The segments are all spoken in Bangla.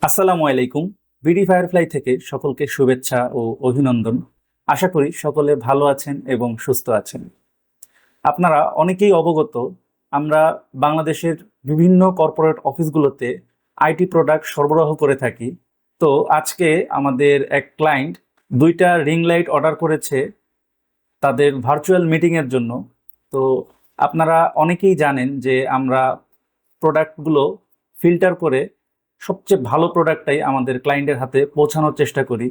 আসসালামু আলাইকুম। বিডি ফায়ারফ্লাই থেকে সকলকে শুভেচ্ছা ও অভিনন্দন। আশা করি সকলে ভালো আছেন এবং সুস্থ আছেন। আপনারা অনেকেই অবগত, আমরা বাংলাদেশের বিভিন্ন কর্পোরেট অফিসগুলোতে আইটি প্রোডাক্ট সরবরাহ করে থাকি। তো আজকে আমাদের এক ক্লায়েন্ট দুইটা রিং লাইট অর্ডার করেছে তাদের ভার্চুয়াল মিটিংয়ের জন্য। তো আপনারা অনেকেই জানেন যে আমরা প্রোডাক্টগুলো ফিল্টার করে সবচেয়ে ভালো প্রোডাক্টটাই আমাদের ক্লায়েন্টের হাতে পৌঁছানোর চেষ্টা করি।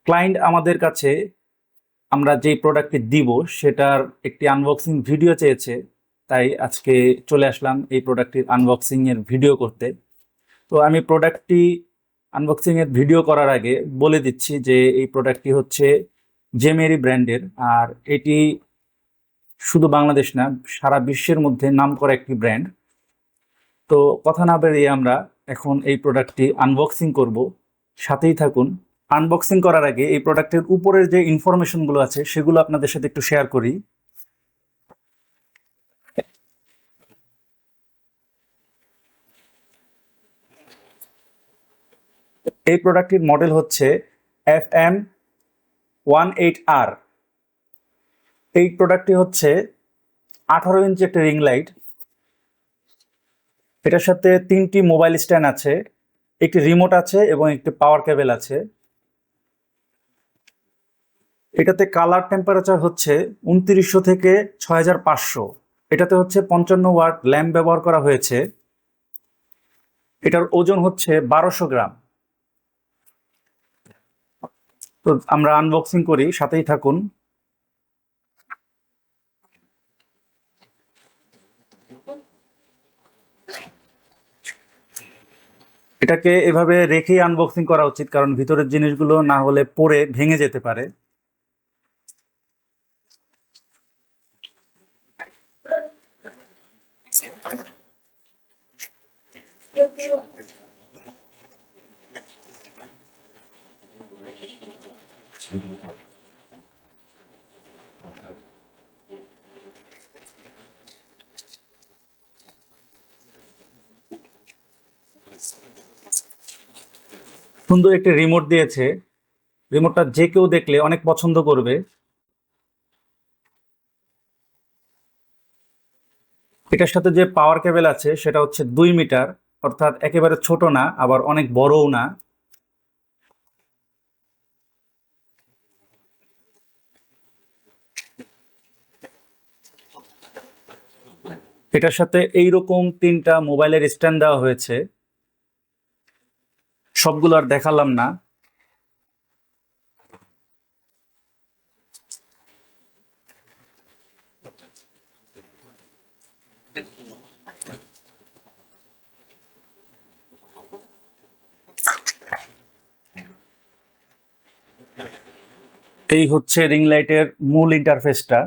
ক্লায়েন্ট আমাদের কাছে আমরা যেই প্রোডাক্টটি দিব সেটার একটি আনবক্সিং ভিডিও চেয়েছে, তাই আজকে চলে আসলাম এই প্রোডাক্টটির আনবক্সিং এর ভিডিও করতে। তো আমি প্রোডাক্টটি আনবক্সিং এর ভিডিও করার আগে বলে দিচ্ছি যে এই প্রোডাক্টটি হচ্ছে জেমেরি ব্র্যান্ডের, আর এটি শুধু বাংলাদেশ না, সারা বিশ্বের মধ্যে নামকরা একটি ব্র্যান্ড। তো কথা না বেরিয়ে আমরা এখন এই প্রোডাক্টটি আনবক্সিং করব, সাথেই থাকুন। আনবক্সিং করার আগে এই প্রোডাক্টের উপরের যে ইনফরমেশনগুলো আছে সেগুলো আপনাদের সাথে একটু শেয়ার করি। এই প্রোডাক্টটির মডেল হচ্ছে FM18R। এই প্রোডাক্টটি হচ্ছে 18 ইঞ্চি একটা রিং লাইট। এটার সাথে তিনটি মোবাইল স্ট্যান্ড আছে, একটি রিমোট আছে এবং একটি পাওয়ার কেবল আছে। এটাতে কালার টেম্পারেচার হচ্ছে 2900 থেকে 6500। এটাতে হচ্ছে 55 ওয়াট ল্যাম্প ব্যবহার করা হয়েছে। এটার ওজন হচ্ছে 1200 গ্রাম। তো আমরা আনবক্সিং করি, সাথেই থাকুন। এটাকে এভাবে রেখেই আনবক্সিং করা উচিত, কারণ ভিতরের জিনিসগুলো না হলে পড়ে ভেঙে যেতে পারে। সুন্দর একটি রিমোট দিয়েছে। রিমোটটা যে কেউ দেখলে অনেক পছন্দ করবে। এটার সাথে যে পাওয়ার কেবল আছে সেটা হচ্ছে 2 মিটার, অর্থাৎ একেবারে ছোট না আবার অনেক বড়ও না। এটার সাথে এইরকম তিনটা মোবাইলের স্ট্যান্ড দেওয়া হয়েছে, সবগুলো আর দেখালাম না। এই হচ্ছে রিং লাইটের মূল ইন্টারফেসটা।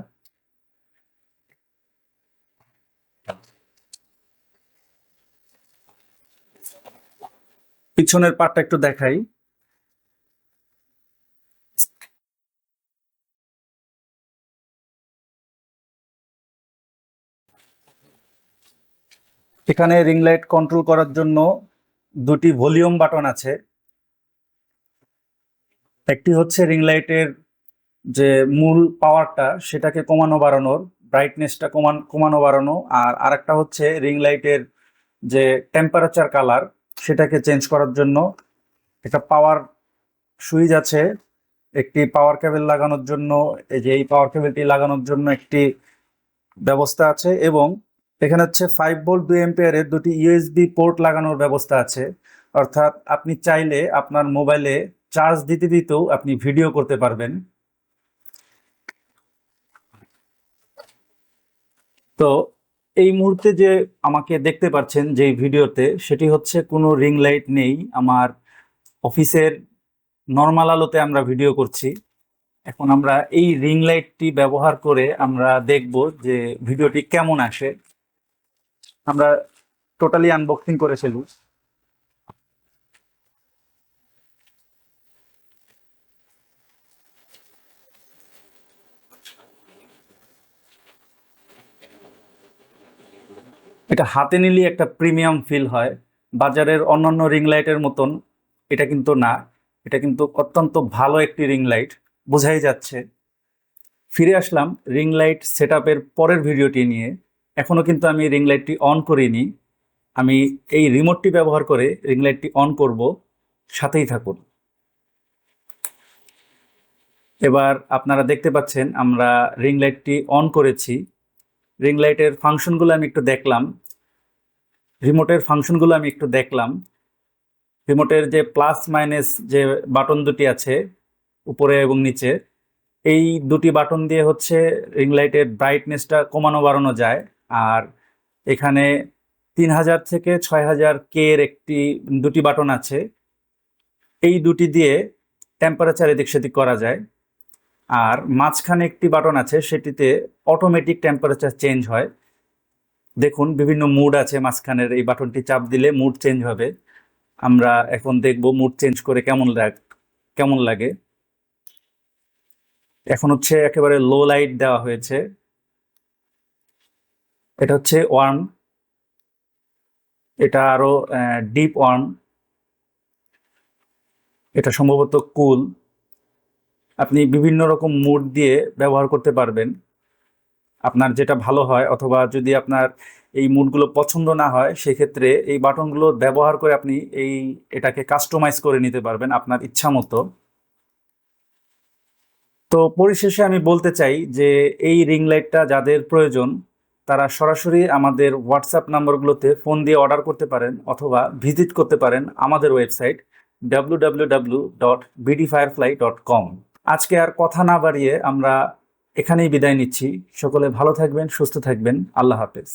পিছনের পার্টটা একটু দেখাই। এখানে রিং লাইট কন্ট্রোল করার জন্য দুটি ভলিউম বাটন আছে। একটি হচ্ছে রিং লাইটের যে মূল পাওয়ারটা সেটাকে কমানো বাড়ানোর, ব্রাইটনেসটা কমানো বাড়ানো, আর আরেকটা হচ্ছে রিং লাইটের যে টেম্পারেচার কালার সেটাকে চেঞ্জ করার জন্য। একটা পাওয়ার সুইচ আছে, একটি পাওয়ার কেবল লাগানোর জন্য, এই যে এই পাওয়ার কেবলটি লাগানোর জন্য একটি ব্যবস্থা আছে, এবং এখানে হচ্ছে 5 ভোল্ট 2 অ্যাম্পিয়ারের দুটি ইউএসবি পোর্ট লাগানোর ব্যবস্থা আছে। অর্থাৎ আপনি চাইলে আপনার মোবাইলে চার্জ দিতে দিতেও আপনি ভিডিও করতে পারবেন। তো এই মুহূর্তে যে আমাকে দেখতে পাচ্ছেন যে ভিডিওতে, সেটি হচ্ছে কোনো রিং লাইট নেই, আমার অফিসের নর্মাল আলোতে আমরা ভিডিও করছি। এখন আমরা এই রিং লাইটটি ব্যবহার করে আমরা দেখব যে ভিডিওটি কেমন আসে। আমরা টোটালি আনবক্সিং করে ফেলব। এটা হাতে নিলে একটা প্রিমিয়াম ফিল হয়, বাজারের অন্যান্য রিং লাইটের মতন এটা কিন্তু না, এটা কিন্তু অত্যন্ত ভালো একটি রিং লাইট, বোঝাই যাচ্ছে। ফিরে আসলাম রিং লাইট সেটআপের পরের ভিডিওটি নিয়ে। এখনো কিন্তু আমি রিং লাইটটি অন করিনি, আমি এই রিমোটটি ব্যবহার করে রিং লাইটটি অন করব, সাথেই থাকুন। এবার আপনারা দেখতে পাচ্ছেন আমরা রিং লাইটটি অন করেছি। রিং লাইটের ফাংশনগুলো আমি একটু দেখলাম, রিমোটের ফাংশনগুলো আমি একটু দেখলাম। রিমোটের যে প্লাস মাইনাস যে বাটন দুটি আছে উপরে এবং নিচে, এই দুটি বাটন দিয়ে হচ্ছে রিং লাইটের ব্রাইটনেসটা কমানো বাড়ানো যায়। আর এখানে 3000 থেকে 6000 কে এর দুটি বাটন আছে, এই দুটি দিয়ে টেম্পারেচার এদিক সেদিক করা যায়। আর মাঝখানে একটি বাটন আছে, সেটিতে অটোমেটিক টেম্পারেচার চেঞ্জ হয়। দেখুন বিভিন্ন মুড আছে, মাঝখানের এই বাটনটি চাপ দিলে মুড চেঞ্জ হবে। আমরা এখন দেখব মুড চেঞ্জ করে কেমন লাগে। এখন হচ্ছে একেবারে লো লাইট দেওয়া হয়েছে, এটা হচ্ছে ওয়ার্ম, এটা আরো ডিপ ওয়ার্ম, এটা সম্ভবত কুল। আপনি বিভিন্ন রকম মুড দিয়ে ব্যবহার করতে পারবেন, আপনার যেটা ভালো হয়। অথবা যদি আপনার এই মুডগুলো পছন্দ না হয়, সেক্ষেত্রে এই বাটনগুলো ব্যবহার করে আপনি এটাকে কাস্টমাইজ করে নিতে পারবেন আপনার ইচ্ছা মতো। তো পরিশেষে আমি বলতে চাই যে এই রিং লাইটটা যাদের প্রয়োজন তারা সরাসরি আমাদের হোয়াটসঅ্যাপ নাম্বারগুলোতে ফোন দিয়ে অর্ডার করতে পারেন, অথবা ভিজিট করতে পারেন আমাদের ওয়েবসাইট www.bdfirefly.com। আজকে আর কথা না বাড়িয়ে আমরা এখানেই বিদায় নিচ্ছি। সকলে ভালো থাকবেন, সুস্থ থাকবেন। আল্লাহ হাফেজ।